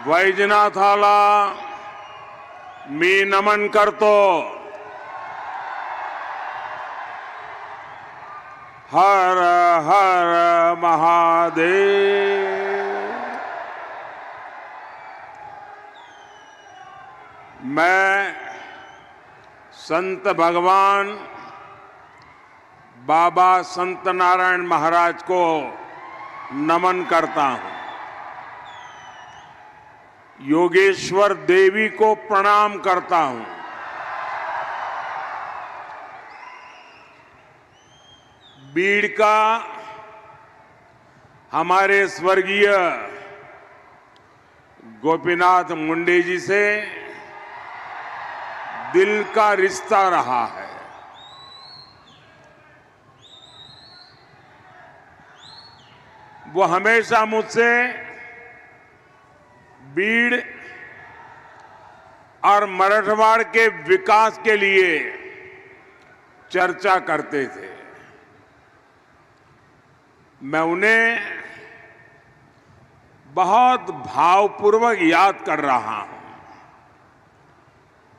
वैजनाथाला मी नमन करतो. हर हर महादेव. मैं संत भगवान बाबा संत नारायण महाराज को नमन करता हूं. योगेश्वर देवी को प्रणाम करता हूं. बीड़ का हमारे स्वर्गीय गोपीनाथ मुंडे जी से दिल का रिश्ता रहा है. वो हमेशा मुझसे बीड़ और मराठवाड़ के विकास के लिए चर्चा करते थे. मैं उन्हें बहुत भावपूर्वक याद कर रहा हूं.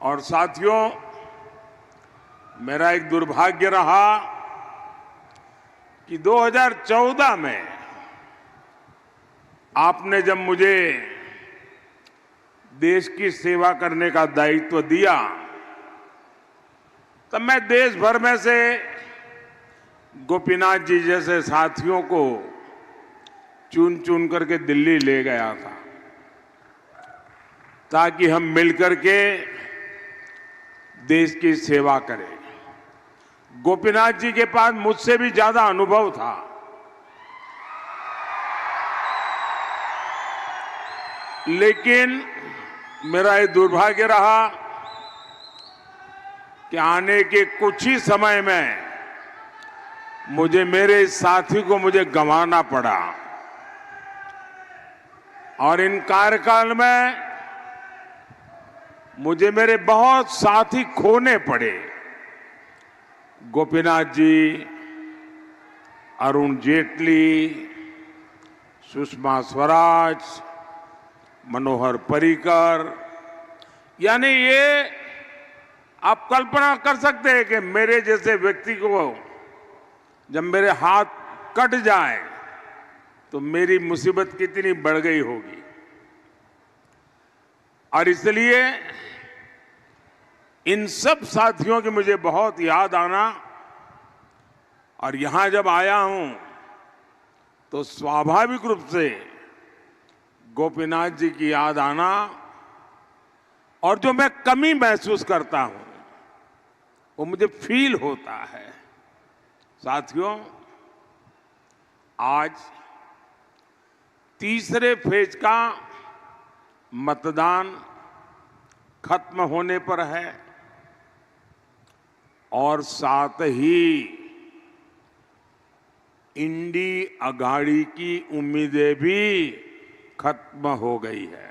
और साथियों, मेरा एक दुर्भाग्य रहा कि 2014 में आपने जब मुझे देश की सेवा करने का दायित्व दिया, तब मैं देश भर में से गोपीनाथ जी जैसे साथियों को चुन चुन करके दिल्ली ले गया था, ताकि हम मिलकर के देश की सेवा करें. गोपीनाथ जी के पास मुझसे भी ज्यादा अनुभव था. लेकिन मेरा ये दुर्भाग्य रहा कि आने के कुछ ही समय में मुझे मेरे इस साथी को गंवाना पड़ा. और इन कार्यकाल में मुझे मेरे बहुत साथी खोने पड़े. गोपीनाथ जी, अरुण जेटली, सुषमा स्वराज, मनोहर पर्रिकर, यानी ये आप कल्पना कर सकते हैं कि मेरे जैसे व्यक्ति को जब मेरे हाथ कट जाए तो मेरी मुसीबत कितनी बढ़ गई होगी. और इसलिए इन सब साथियों की मुझे बहुत याद आना, और यहां जब आया हूं तो स्वाभाविक रूप से गोपीनाथ जी की याद आना, और जो मैं कमी महसूस करता हूं वो मुझे फील होता है. साथियों, आज तीसरे फेज का मतदान खत्म होने पर है, और साथ ही इंडी अघाड़ी की उम्मीदें भी खत्म हो गई है.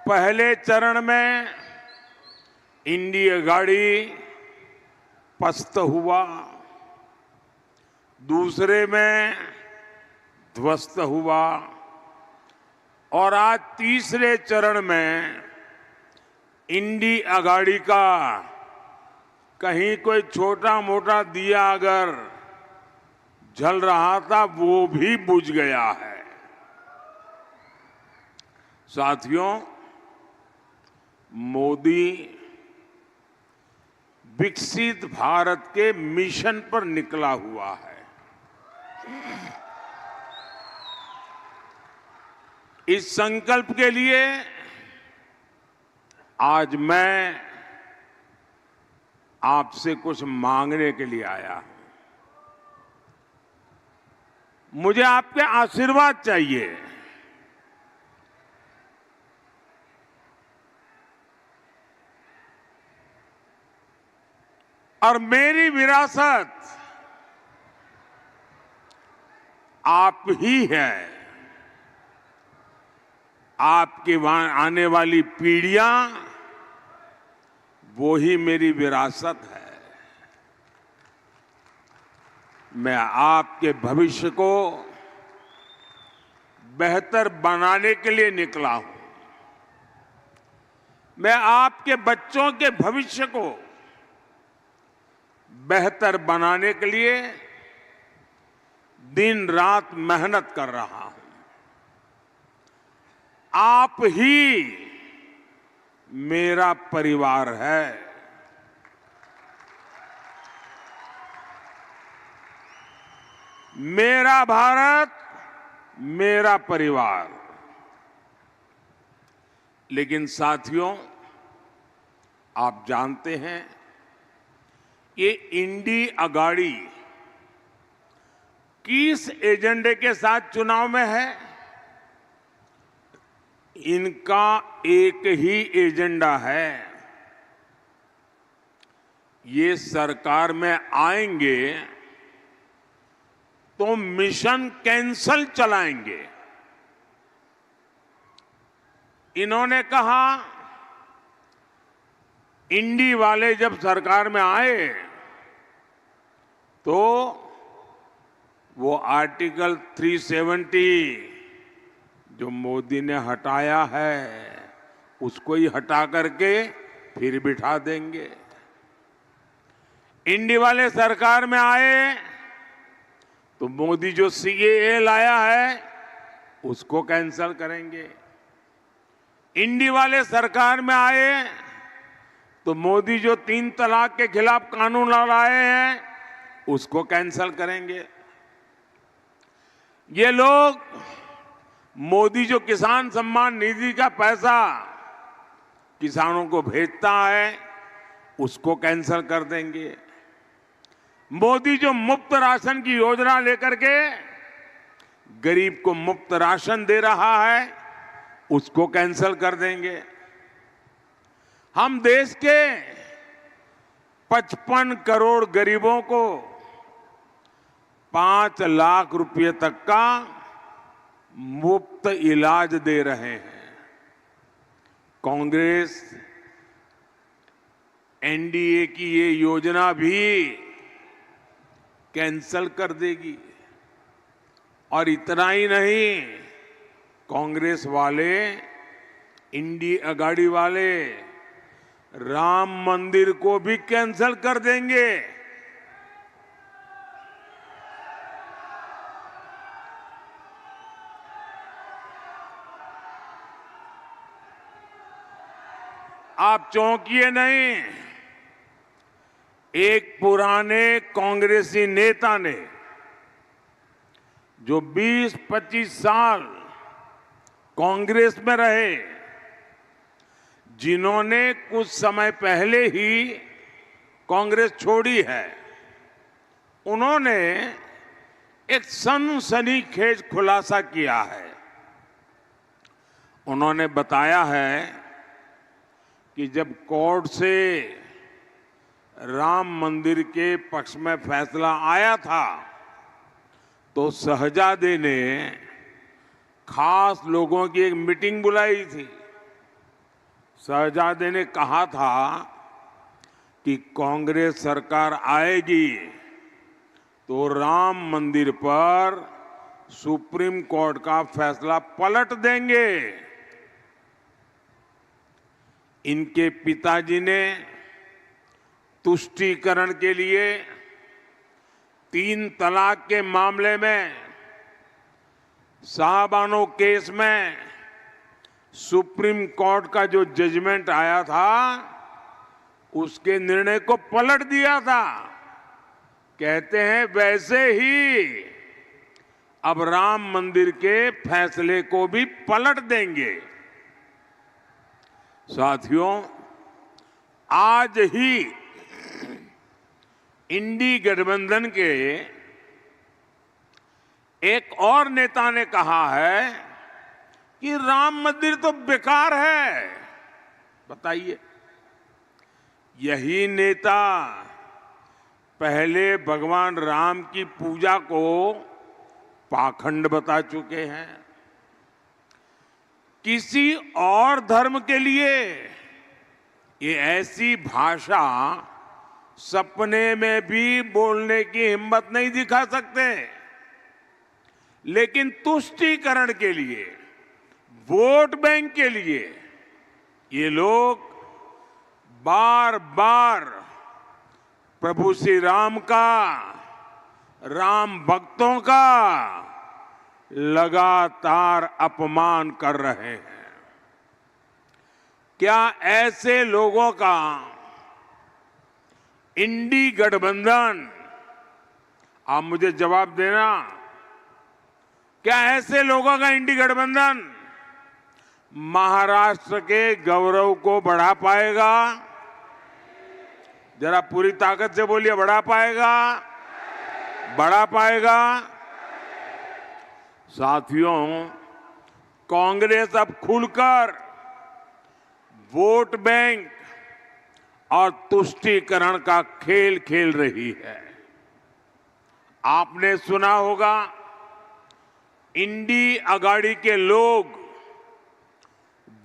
पहले चरण में इंडी अघाड़ी पस्त हुआ, दूसरे में ध्वस्त हुआ, और आज तीसरे चरण में इंडी अघाड़ी का कहीं कोई छोटा मोटा दिया अगर जल रहा था वो भी बुझ गया है. साथियों, मोदी विकसित भारत के मिशन पर निकला हुआ है. इस संकल्प के लिए आज मैं आपसे कुछ मांगने के लिए आया हूं. मुझे आपके आशीर्वाद चाहिए. और मेरी विरासत आप ही है. आपकी आने वाली पीढ़ियां वो ही मेरी विरासत है. मैं आपके भविष्य को बेहतर बनाने के लिए निकला हूं। मैं आपके बच्चों के भविष्य को बेहतर बनाने के लिए दिन रात मेहनत कर रहा हूं। आप ही मेरा परिवार है। मेरा भारत, मेरा परिवार। लेकिन साथियों, आप जानते हैं ये इंडी अगाड़ी किस एजेंडे के साथ चुनाव में है? इनका एक ही एजेंडा है। ये सरकार में आएंगे तो मिशन कैंसल चलाएंगे। इन्होंने कहा इंडी वाले जब सरकार में आए तो वो आर्टिकल 370 जो मोदी ने हटाया है उसको ही हटा करके फिर बिठा देंगे। इंडी वाले सरकार में आए तो मोदी जो सीएए लाया है उसको कैंसल करेंगे। इंडी वाले सरकार में आए तो मोदी जो 3 तलाक के खिलाफ कानून लाए हैं उसको कैंसल करेंगे। ये लोग मोदी जो किसान सम्मान निधि का पैसा किसानों को भेजता है उसको कैंसल कर देंगे। मोदी जो मुफ्त राशन की योजना लेकर के गरीब को मुफ्त राशन दे रहा है उसको कैंसल कर देंगे। हम देश के 55 करोड़ गरीबों को 5 लाख रुपए तक का मुफ्त इलाज दे रहे हैं। कांग्रेस एनडीए की ये योजना भी कैंसल कर देगी। और इतना ही नहीं, कांग्रेस वाले, इंडी अगाड़ी वाले राम मंदिर को भी कैंसल कर देंगे। आप चौंकिए नहीं। एक पुराने कांग्रेसी नेता ने जो 20-25 साल कांग्रेस में रहे, जिन्होंने कुछ समय पहले ही कांग्रेस छोड़ी है, उन्होंने एक सनसनीखेज खुलासा किया है। उन्होंने बताया है कि जब कोर्ट से राम मंदिर के पक्ष में फैसला आया था तो शहजादे ने खास लोगों की एक मीटिंग बुलाई थी। शहजादे ने कहा था कि कांग्रेस सरकार आएगी तो राम मंदिर पर सुप्रीम कोर्ट का फैसला पलट देंगे। इनके पिताजी ने तुष्टीकरण के लिए 3 तलाक के मामले में साहबानो केस में सुप्रीम कोर्ट का जो जजमेंट आया था उसके निर्णय को पलट दिया था। कहते हैं वैसे ही अब राम मंदिर के फैसले को भी पलट देंगे। साथियों, आज ही इंडी गठबंधन के एक और नेता ने कहा है कि राम मंदिर तो बेकार है। बताइए, यही नेता पहले भगवान राम की पूजा को पाखंड बता चुके हैं। किसी और धर्म के लिए ये ऐसी भाषा सपने में भी बोलने की हिम्मत नहीं दिखा सकते, लेकिन तुष्टीकरण के लिए, वोट बैंक के लिए ये लोग बार बार प्रभु श्री राम का, राम भक्तों का लगातार अपमान कर रहे हैं। क्या ऐसे लोगों का इंडी गठबंधन, आप मुझे जवाब देना, क्या ऐसे लोगों का इंडी गठबंधन महाराष्ट्र के गौरव को बढ़ा पाएगा? जरा पूरी ताकत से बोलिए, बढ़ा पाएगा? बढ़ा पाएगा? साथियों, कांग्रेस अब खुलकर वोट बैंक और तुष्टीकरण का खेल खेल रही है। आपने सुना होगा, इंडी अगाड़ी के लोग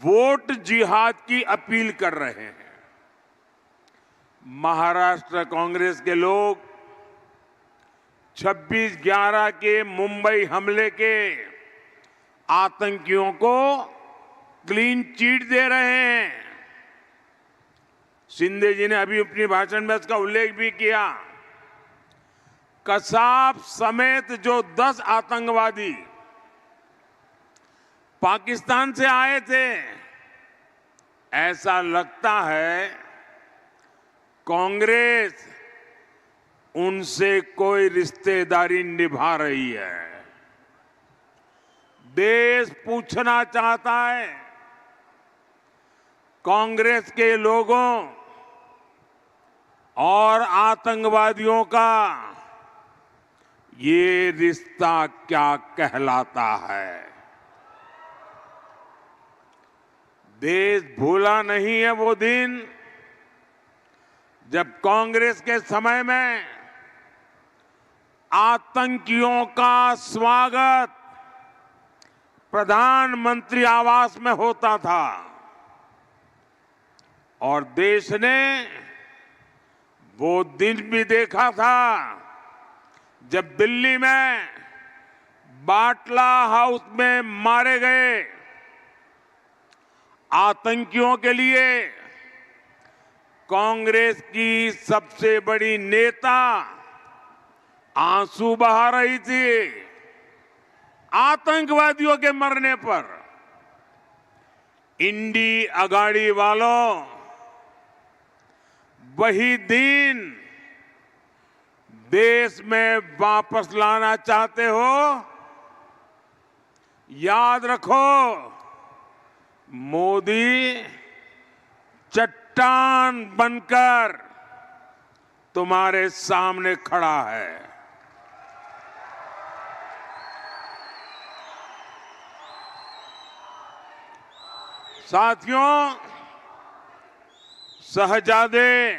वोट जिहाद की अपील कर रहे हैं। महाराष्ट्र कांग्रेस के लोग 26/11 के मुंबई हमले के आतंकियों को क्लीन चिट दे रहे हैं। शिंदे जी ने अभी अपनी भाषण में इसका उल्लेख भी किया। कसाब समेत जो 10 आतंकवादी पाकिस्तान से आए थे, ऐसा लगता है कांग्रेस उनसे कोई रिश्तेदारी निभा रही है। देश पूछना चाहता है, कांग्रेस के लोगों और आतंकवादियों का ये रिश्ता क्या कहलाता है? देश भूला नहीं है वो दिन जब कांग्रेस के समय में आतंकियों का स्वागत प्रधानमंत्री आवास में होता था और देश ने वो दिन भी देखा था जब दिल्ली में बाटला हाउस में मारे गए आतंकियों के लिए कांग्रेस की सबसे बड़ी नेता आंसू बहा रही थी। आतंकवादियों के मरने पर इंडी अगाड़ी वालों, वही दिन देश में वापस लाना चाहते हो? याद रखो, मोदी चट्टान बनकर तुम्हारे सामने खड़ा है। साथियों, शहजादे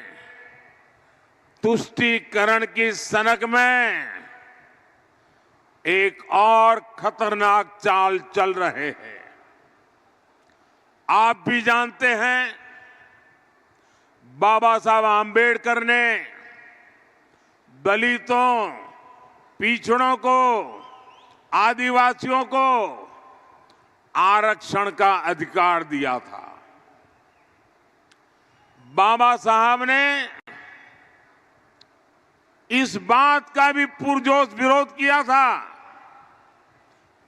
तुष्टीकरण की सनक में एक और खतरनाक चाल चल रहे हैं। आप भी जानते हैं, बाबा साहब आंबेडकर ने दलितों, पिछड़ों को, आदिवासियों को आरक्षण का अधिकार दिया था। बाबा साहब ने इस बात का भी पुरजोश विरोध किया था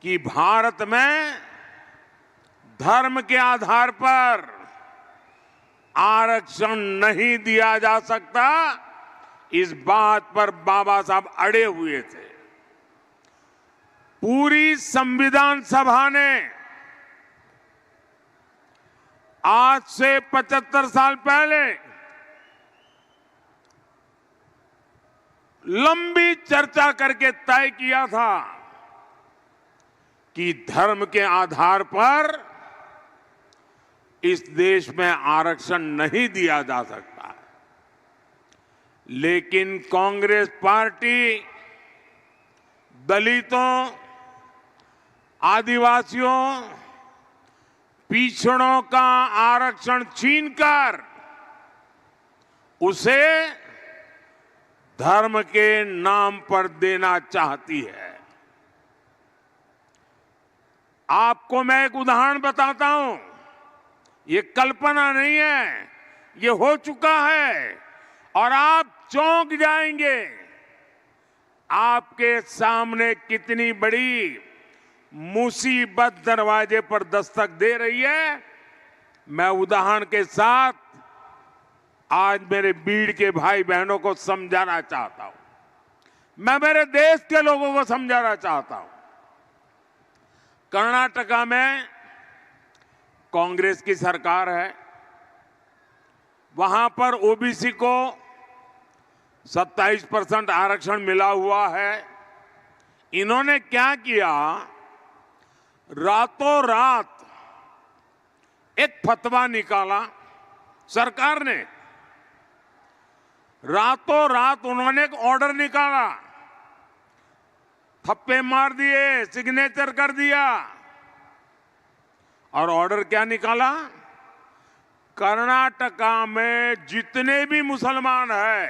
कि भारत में धर्म के आधार पर आरक्षण नहीं दिया जा सकता। इस बात पर बाबा साहब अड़े हुए थे। पूरी संविधान सभा ने आज से 75 साल पहले लंबी चर्चा करके तय किया था कि धर्म के आधार पर इस देश में आरक्षण नहीं दिया जा सकता। लेकिन कांग्रेस पार्टी दलितों, आदिवासियों, पिछड़ों का आरक्षण छीनकर उसे धर्म के नाम पर देना चाहती है। आपको मैं एक उदाहरण बताता हूं, ये कल्पना नहीं है, ये हो चुका है और आप चौंक जाएंगे। आपके सामने कितनी बड़ी मुसीबत दरवाजे पर दस्तक दे रही है, मैं उदाहरण के साथ आज मेरे बीड़ के भाई बहनों को समझाना चाहता हूं। मैं मेरे देश के लोगों को समझाना चाहता हूं। कर्नाटका में कांग्रेस की सरकार है, वहां पर ओबीसी को 27% आरक्षण मिला हुआ है। इन्होंने क्या किया, रातों रात एक फतवा निकाला सरकार ने। रातों रात उन्होंने एक ऑर्डर निकाला, थप्पे मार दिए, सिग्नेचर कर दिया और ऑर्डर क्या निकाला, कर्नाटका में जितने भी मुसलमान हैं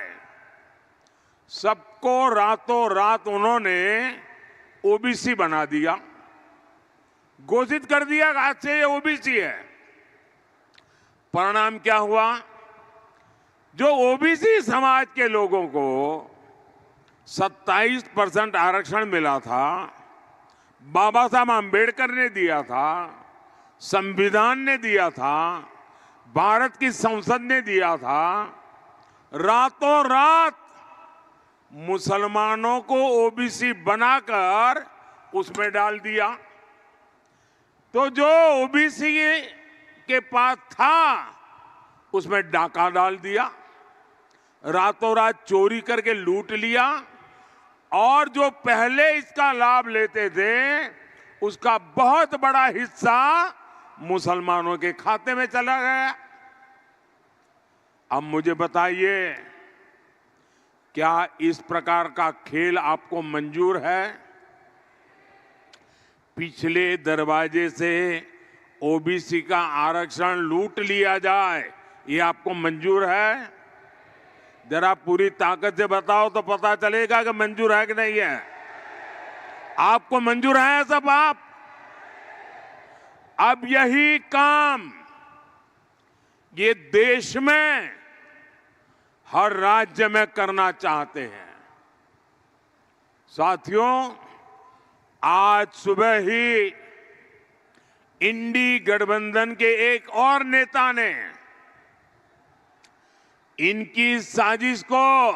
सबको रातों रात उन्होंने ओबीसी बना दिया, घोषित कर दिया आज से ये ओबीसी है। परिणाम क्या हुआ, जो ओबीसी समाज के लोगों को 27% आरक्षण मिला था, बाबा साहब आंबेडकर ने दिया था, संविधान ने दिया था, भारत की संसद ने दिया था, रातों रात मुसलमानों को ओबीसी बनाकर उसमें डाल दिया। तो जो ओबीसी के पास था उसमें डाका डाल दिया, रातों रात चोरी करके लूट लिया और जो पहले इसका लाभ लेते थे उसका बहुत बड़ा हिस्सा मुसलमानों के खाते में चला गया। अब मुझे बताइए, क्या इस प्रकार का खेल आपको मंजूर है? पिछले दरवाजे से ओबीसी का आरक्षण लूट लिया जाए, ये आपको मंजूर है? जरा पूरी ताकत से बताओ तो पता चलेगा कि मंजूर है कि नहीं है। आपको मंजूर है सब आप? अब यही काम ये देश में हर राज्य में करना चाहते हैं। साथियों, आज सुबह ही इंडी गठबंधन के एक और नेता ने इनकी साजिश को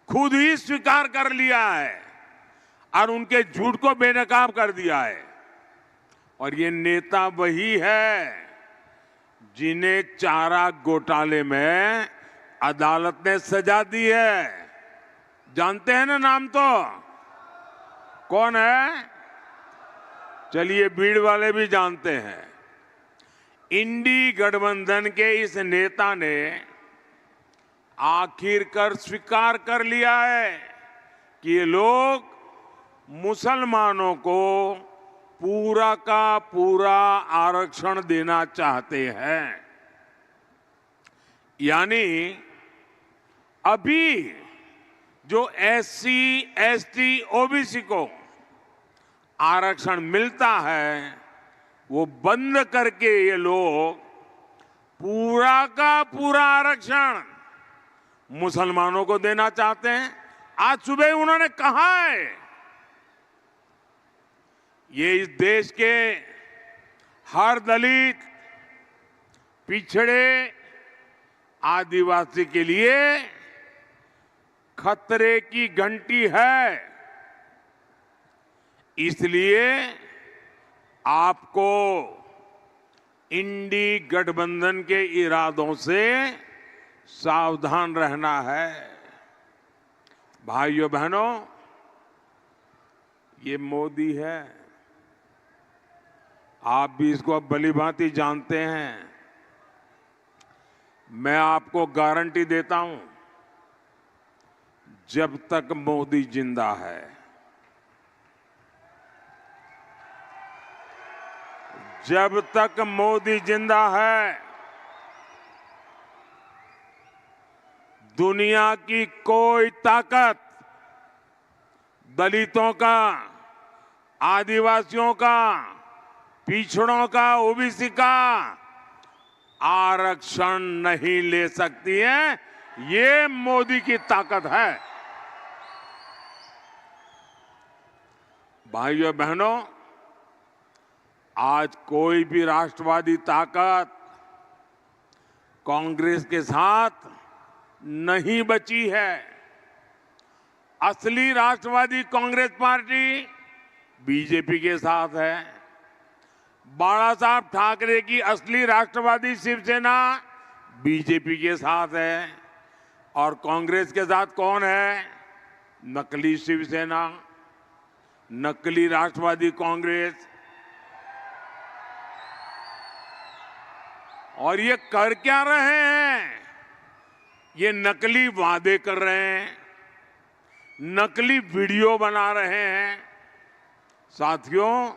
खुद ही स्वीकार कर लिया है और उनके झूठ को बेनकाब कर दिया है। और ये नेता वही है जिन्हें चारा घोटाले में अदालत ने सजा दी है। जानते हैं ना नाम? तो कौन है? चलिए, भीड़ वाले भी जानते हैं। इंडी गठबंधन के इस नेता ने आखिरकार स्वीकार कर लिया है कि ये लोग मुसलमानों को पूरा का पूरा आरक्षण देना चाहते हैं। यानी अभी जो एससी, एसटी, ओबीसी को आरक्षण मिलता है वो बंद करके ये लोग पूरा का पूरा आरक्षण मुसलमानों को देना चाहते हैं। आज सुबह उन्होंने कहा है ये इस देश के हर दलित, पिछड़े, आदिवासी के लिए खतरे की घंटी है। इसलिए आपको इंडी गठबंधन के इरादों से सावधान रहना है। भाइयों बहनों, ये मोदी है, आप भी इसको अब भलीभांति जानते हैं। मैं आपको गारंटी देता हूं, जब तक मोदी जिंदा है, जब तक मोदी जिंदा है, दुनिया की कोई ताकत दलितों का, आदिवासियों का, पिछड़ों का, ओबीसी का आरक्षण नहीं ले सकती है। ये मोदी की ताकत है। भाइयों बहनों, आज कोई भी राष्ट्रवादी ताकत कांग्रेस के साथ नहीं बची है। असली राष्ट्रवादी कांग्रेस पार्टी बीजेपी के साथ है। बाला साहब ठाकरे की असली राष्ट्रवादी शिवसेना बीजेपी के साथ है। और कांग्रेस के साथ कौन है? नकली शिवसेना, नकली राष्ट्रवादी कांग्रेस। और ये कर क्या रहे हैं? ये नकली वादे कर रहे हैं, नकली वीडियो बना रहे हैं। साथियों,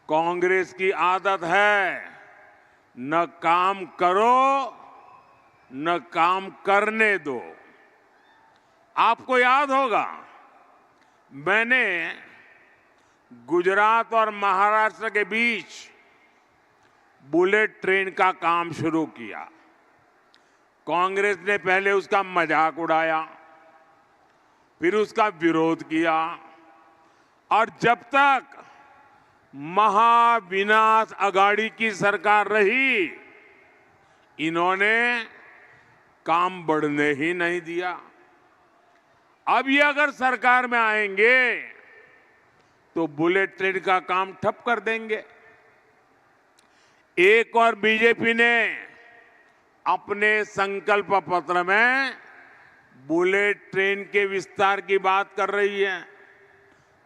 कांग्रेस की आदत है न काम करो न काम करने दो। आपको याद होगा, मैंने गुजरात और महाराष्ट्र के बीच बुलेट ट्रेन का काम शुरू किया। कांग्रेस ने पहले उसका मजाक उड़ाया, फिर उसका विरोध किया, और जब तक महाविनाश अघाड़ी की सरकार रही, इन्होंने काम बढ़ने ही नहीं दिया। अब ये अगर सरकार में आएंगे तो बुलेट ट्रेन का काम ठप कर देंगे। एक और बीजेपी ने अपने संकल्प पत्र में बुलेट ट्रेन के विस्तार की बात कर रही है।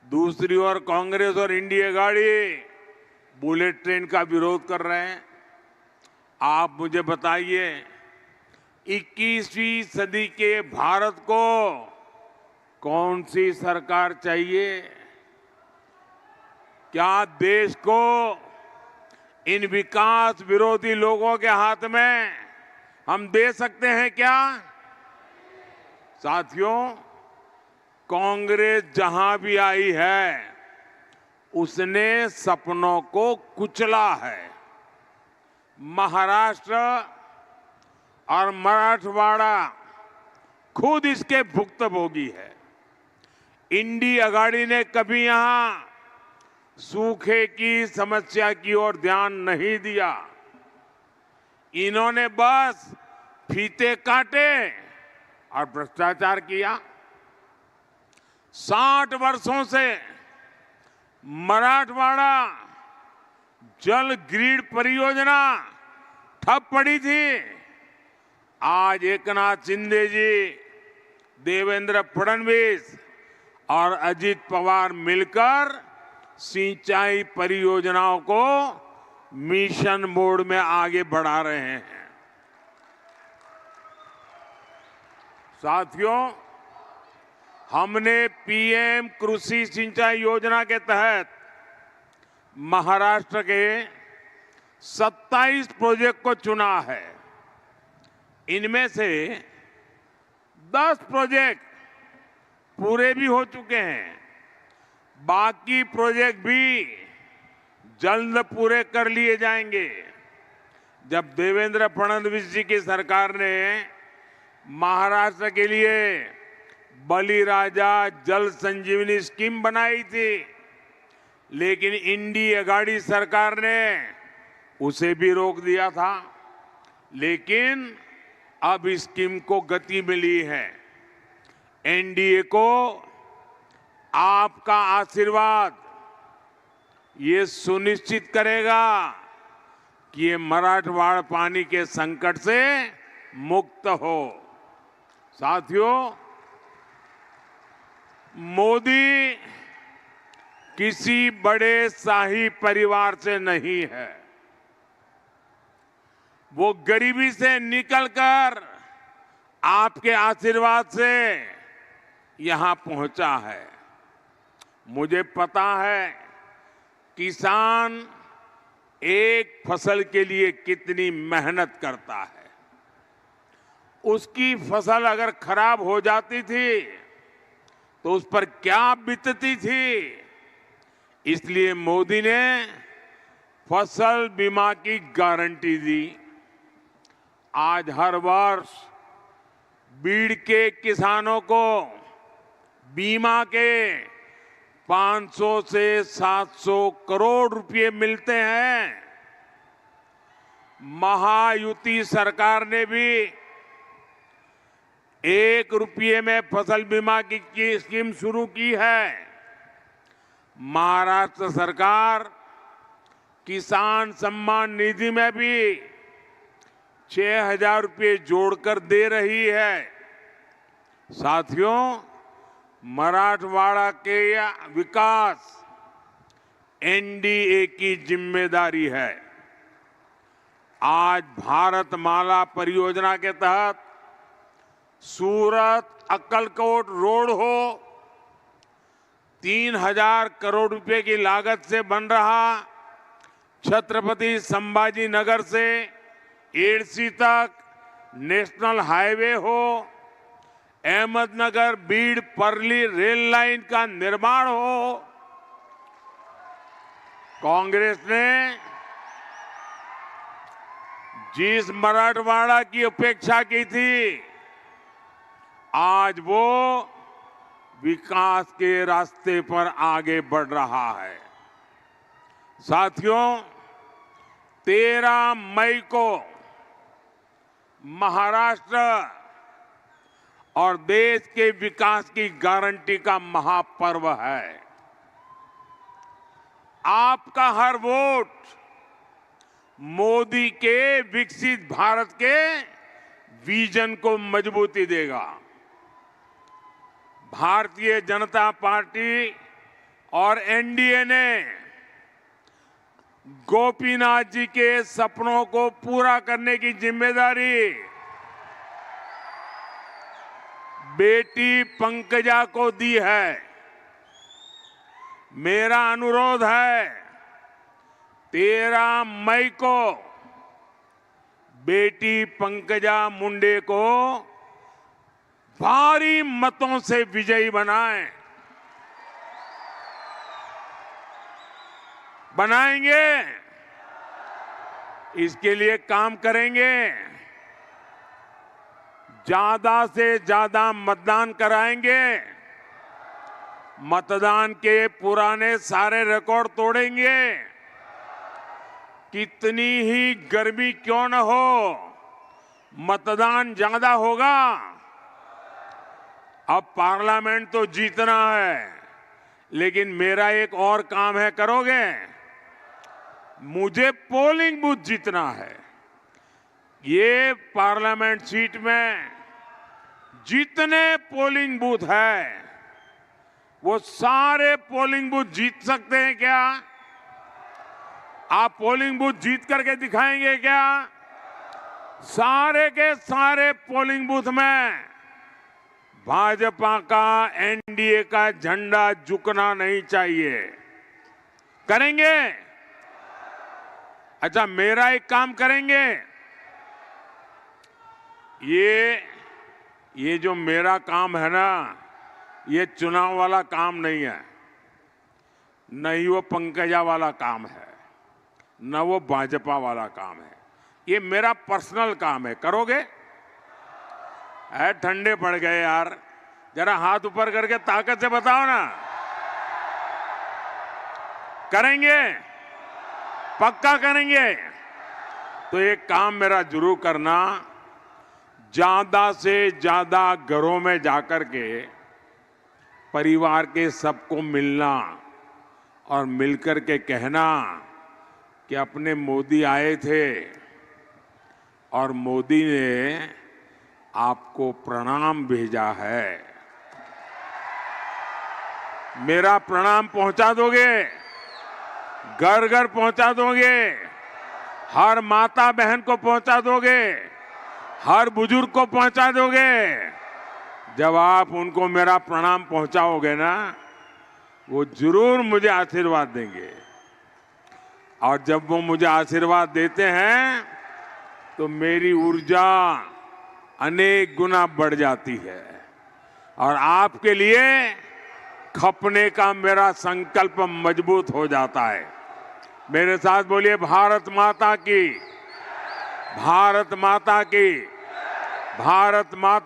दूसरी ओर कांग्रेस और इंडिया गाड़ी बुलेट ट्रेन का विरोध कर रहे हैं। आप मुझे बताइए, 21वीं सदी के भारत को कौन सी सरकार चाहिए? क्या देश को इन विकास विरोधी लोगों के हाथ में हम दे सकते हैं क्या? साथियों, कांग्रेस जहां भी आई है, उसने सपनों को कुचला है। महाराष्ट्र और मराठवाड़ा खुद इसके भुक्तभोगी है। इंडिया अघाड़ी ने कभी यहां सूखे की समस्या की ओर ध्यान नहीं दिया। इन्होंने बस फीते काटे और भ्रष्टाचार किया। 60 वर्षों से मराठवाड़ा जल ग्रिड परियोजना ठप पड़ी थी। आज एकनाथ शिंदे जी, देवेंद्र फडणवीस और अजित पवार मिलकर सिंचाई परियोजनाओं को मिशन मोड में आगे बढ़ा रहे हैं। साथियों, हमने पीएम कृषि सिंचाई योजना के तहत महाराष्ट्र के 27 प्रोजेक्ट को चुना है। इनमें से 10 प्रोजेक्ट पूरे भी हो चुके हैं। बाकी प्रोजेक्ट भी जल्द पूरे कर लिए जाएंगे। जब देवेंद्र फडणवीस जी की सरकार ने महाराष्ट्र के लिए बलिराजा जल संजीवनी स्कीम बनाई थी, लेकिन इंडिया अघाड़ी सरकार ने उसे भी रोक दिया था। लेकिन अब इस स्कीम को गति मिली है। एनडीए को आपका आशीर्वाद ये सुनिश्चित करेगा कि ये मराठवाड़ा पानी के संकट से मुक्त हो। साथियों, मोदी किसी बड़े शाही परिवार से नहीं है। वो गरीबी से निकलकर आपके आशीर्वाद से यहां पहुंचा है। मुझे पता है किसान एक फसल के लिए कितनी मेहनत करता है। उसकी फसल अगर खराब हो जाती थी तो उस पर क्या बीतती थी। इसलिए मोदी ने फसल बीमा की गारंटी दी। आज हर वर्ष बीड़ के किसानों को बीमा के 500 से 700 करोड़ रुपए मिलते हैं। महायुति सरकार ने भी 1 रुपये में फसल बीमा की स्कीम शुरू की है। महाराष्ट्र सरकार किसान सम्मान निधि में भी 6,000 रुपये जोड़कर दे रही है। साथियों, मराठवाड़ा के विकास एनडीए की जिम्मेदारी है। आज भारतमाला परियोजना के तहत सूरत अक्कलकोट रोड हो 3,000 करोड़ रुपए की लागत से बन रहा छत्रपति संभाजी नगर से एडसी तक नेशनल हाईवे हो, अहमदनगर बीड़ परली रेल लाइन का निर्माण हो। कांग्रेस ने जिस मराठवाड़ा की उपेक्षा की थी, आज वो विकास के रास्ते पर आगे बढ़ रहा है। साथियों, 13 मई को महाराष्ट्र और देश के विकास की गारंटी का महापर्व है। आपका हर वोट मोदी के विकसित भारत के विजन को मजबूती देगा। भारतीय जनता पार्टी और एनडीए ने गोपीनाथ जी के सपनों को पूरा करने की जिम्मेदारी बेटी पंकजा को दी है। मेरा अनुरोध है, 13 मई को बेटी पंकजा मुंडे को भारी मतों से विजयी बनाएंगे। इसके लिए काम करेंगे। ज्यादा से ज्यादा मतदान कराएंगे। मतदान के पुराने सारे रिकॉर्ड तोड़ेंगे। कितनी ही गर्मी क्यों न हो, मतदान ज्यादा होगा। अब पार्लियामेंट तो जीतना है, लेकिन मेरा एक और काम है, करोगे? मुझे पोलिंग बूथ जीतना है। ये पार्लियामेंट सीट में जितने पोलिंग बूथ है, वो सारे पोलिंग बूथ जीत सकते हैं क्या? आप पोलिंग बूथ जीत करके दिखाएंगे क्या? सारे के सारे पोलिंग बूथ में भाजपा का, एनडीए का झंडा झुकना नहीं चाहिए। करेंगे? अच्छा, मेरा एक काम करेंगे। ये जो मेरा काम है ना, ये चुनाव वाला काम नहीं है, न ही वो पंकजा वाला काम है, न वो भाजपा वाला काम है। ये मेरा पर्सनल काम है। करोगे? ठंडे पड़ गए यार, जरा हाथ ऊपर करके ताकत से बताओ ना। करेंगे? पक्का करेंगे? तो एक काम मेरा जरूर करना, ज्यादा से ज्यादा घरों में जाकर के परिवार के सबको मिलना और मिलकर के कहना कि अपने मोदी आए थे और मोदी ने आपको प्रणाम भेजा है। मेरा प्रणाम पहुंचा दोगे? घर घर पहुंचा दोगे? हर माता बहन को पहुंचा दोगे? हर बुजुर्ग को पहुंचा दोगे? जब आप उनको मेरा प्रणाम पहुंचाओगे ना, वो जरूर मुझे आशीर्वाद देंगे। और जब वो मुझे आशीर्वाद देते हैं तो मेरी ऊर्जा अनेक गुना बढ़ जाती है। और आपके लिए खपने का मेरा संकल्प मजबूत हो जाता है। मेरे साथ बोलिए, भारत माता की, भारत माता की, भारत माता